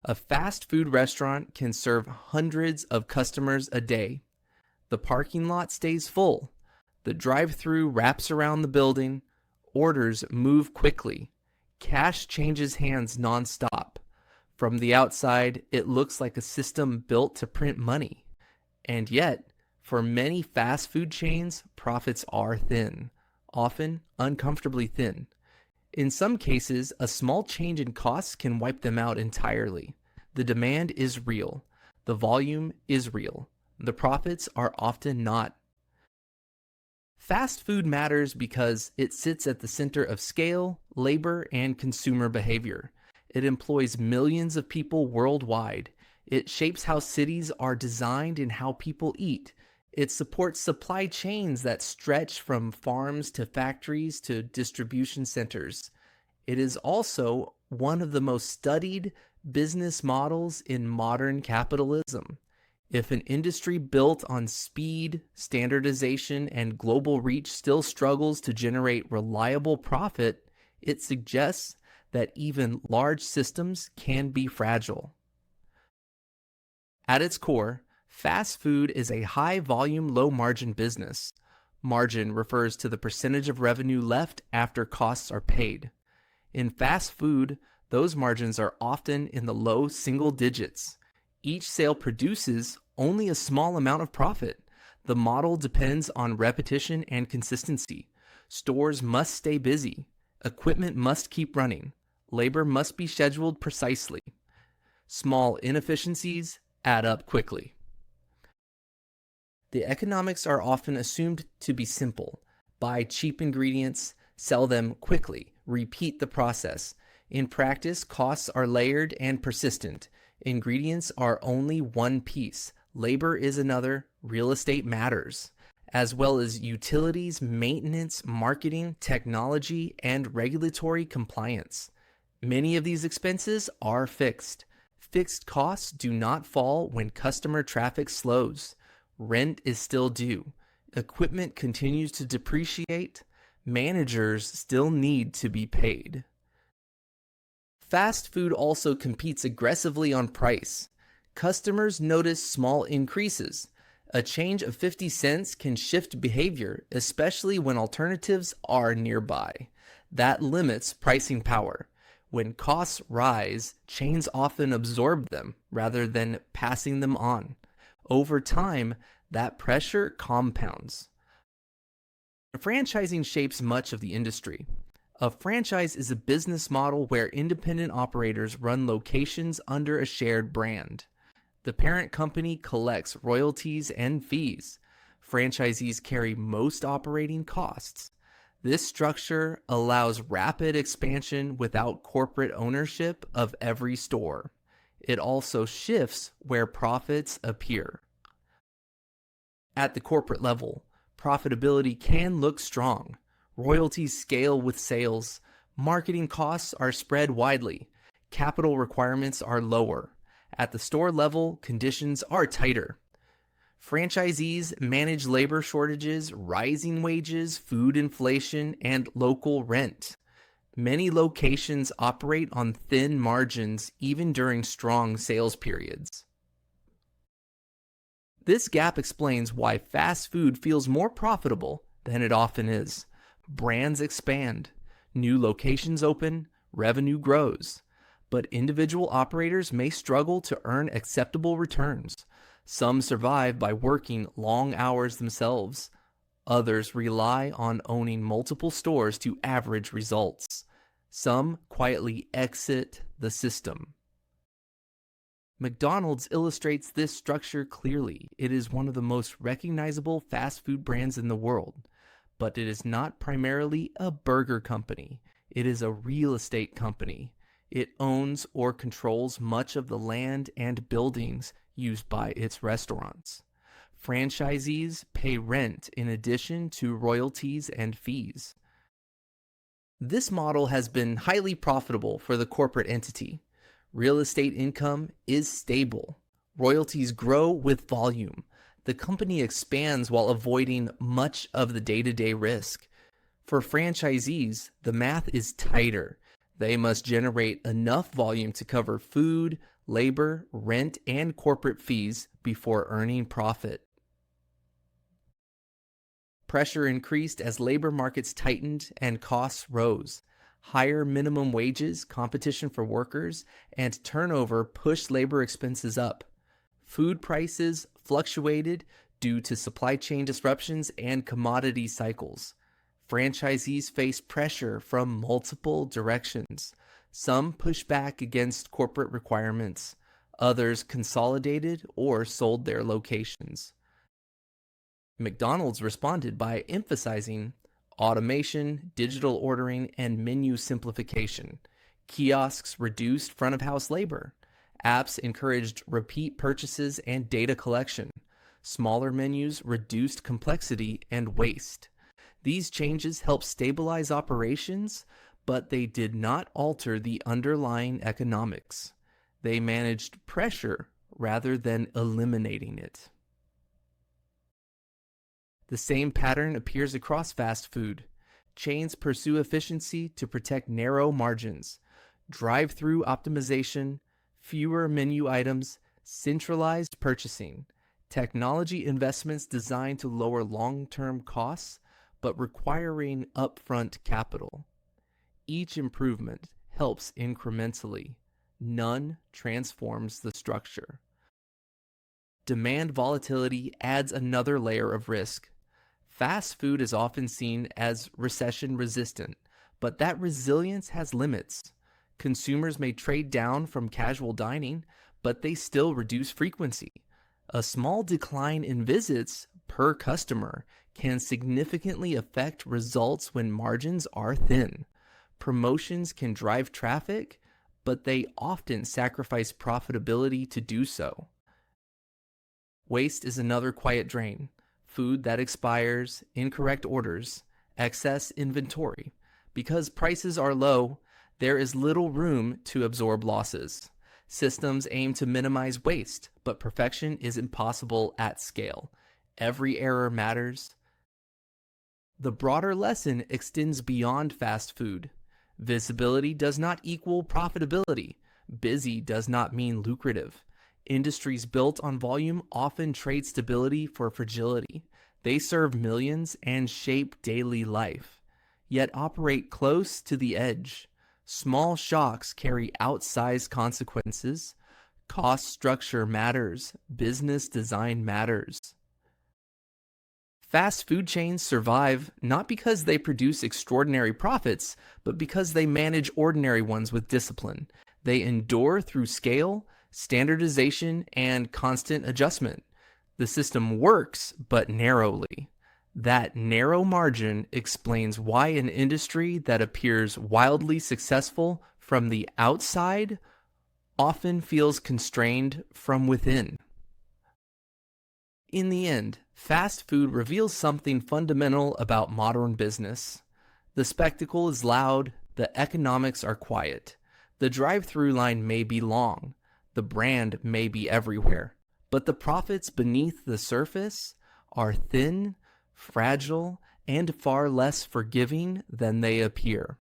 A fast food restaurant can serve hundreds of customers a day. The parking lot stays full. The drive-through wraps around the building. Orders move quickly. Cash changes hands nonstop. From the outside, it looks like a system built to print money. And yet, for many fast food chains, profits are thin, often uncomfortably thin. In some cases, a small change in costs can wipe them out entirely. The demand is real. The volume is real. The profits are often not. Fast food matters because it sits at the center of scale, labor, and consumer behavior. It employs millions of people worldwide. It shapes how cities are designed and how people eat. It supports supply chains that stretch from farms to factories to distribution centers. It is also one of the most studied business models in modern capitalism. If an industry built on speed, standardization, and global reach still struggles to generate reliable profit, it suggests that even large systems can be fragile. At its core, fast food is a high-volume, low-margin business. Margin refers to the percentage of revenue left after costs are paid. In fast food, those margins are often in the low single digits. Each sale produces only a small amount of profit. The model depends on repetition and consistency. Stores must stay busy. Equipment must keep running. Labor must be scheduled precisely. Small inefficiencies add up quickly. The economics are often assumed to be simple. Buy cheap ingredients, sell them quickly, repeat the process. In practice, costs are layered and persistent. Ingredients are only one piece. Labor is another. Real estate matters, as well as utilities, maintenance, marketing, technology, and regulatory compliance. Many of these expenses are fixed. Fixed costs do not fall when customer traffic slows. Rent is still due. Equipment continues to depreciate. Managers still need to be paid. Fast food also competes aggressively on price. Customers notice small increases. A change of 50 cents can shift behavior, especially when alternatives are nearby. That limits pricing power. When costs rise, chains often absorb them rather than passing them on. Over time, that pressure compounds. Franchising shapes much of the industry. A franchise is a business model where independent operators run locations under a shared brand. The parent company collects royalties and fees. Franchisees carry most operating costs. This structure allows rapid expansion without corporate ownership of every store. It also shifts where profits appear. At the corporate level, profitability can look strong. Royalties scale with sales. Marketing costs are spread widely. Capital requirements are lower. At the store level, conditions are tighter. Franchisees manage labor shortages, rising wages, food inflation, and local rent. Many locations operate on thin margins even during strong sales periods. This gap explains why fast food feels more profitable than it often is. Brands expand, new locations open, revenue grows. But individual operators may struggle to earn acceptable returns. Some survive by working long hours themselves. Others rely on owning multiple stores to average results. Some quietly exit the system. McDonald's illustrates this structure clearly. It is one of the most recognizable fast food brands in the world. But it is not primarily a burger company. It is a real estate company. It owns or controls much of the land and buildings used by its restaurants. Franchisees pay rent in addition to royalties and fees. This model has been highly profitable for the corporate entity. Real estate income is stable. Royalties grow with volume. The company expands while avoiding much of the day-to-day risk. For franchisees, the math is tighter. They must generate enough volume to cover food, labor, rent, and corporate fees before earning profit. Pressure increased as labor markets tightened and costs rose. Higher minimum wages, competition for workers, and turnover pushed labor expenses up. Food prices fluctuated due to supply chain disruptions and commodity cycles. Franchisees faced pressure from multiple directions. Some pushed back against corporate requirements. Others consolidated or sold their locations. McDonald's responded by emphasizing automation, digital ordering, and menu simplification. Kiosks reduced front-of-house labor. Apps encouraged repeat purchases and data collection. Smaller menus reduced complexity and waste. These changes helped stabilize operations, but they did not alter the underlying economics. They managed pressure rather than eliminating it. The same pattern appears across fast food. Chains pursue efficiency to protect narrow margins. Drive-through optimization, fewer menu items, centralized purchasing. Technology investments designed to lower long-term costs, but requiring upfront capital. Each improvement helps incrementally. None transforms the structure. Demand volatility adds another layer of risk. Fast food is often seen as recession-resistant, but that resilience has limits. Consumers may trade down from casual dining, but they still reduce frequency. A small decline in visits per customer can significantly affect results when margins are thin. Promotions can drive traffic, but they often sacrifice profitability to do so. Waste is another quiet drain. Food that expires, incorrect orders, excess inventory. Because prices are low, there is little room to absorb losses. Systems aim to minimize waste, but perfection is impossible at scale. Every error matters. The broader lesson extends beyond fast food. Visibility does not equal profitability. Busy does not mean lucrative. Industries built on volume often trade stability for fragility. They serve millions and shape daily life, yet operate close to the edge. Small shocks carry outsized consequences. Cost structure matters. Business design matters. Fast food chains survive not because they produce extraordinary profits, but because they manage ordinary ones with discipline. They endure through scale, standardization, and constant adjustment. The system works, but narrowly. That narrow margin explains why an industry that appears wildly successful from the outside often feels constrained from within. In the end, fast food reveals something fundamental about modern business. The spectacle is loud, the economics are quiet. The drive-through line may be long, the brand may be everywhere, but the profits beneath the surface are thin, fragile, and far less forgiving than they appear.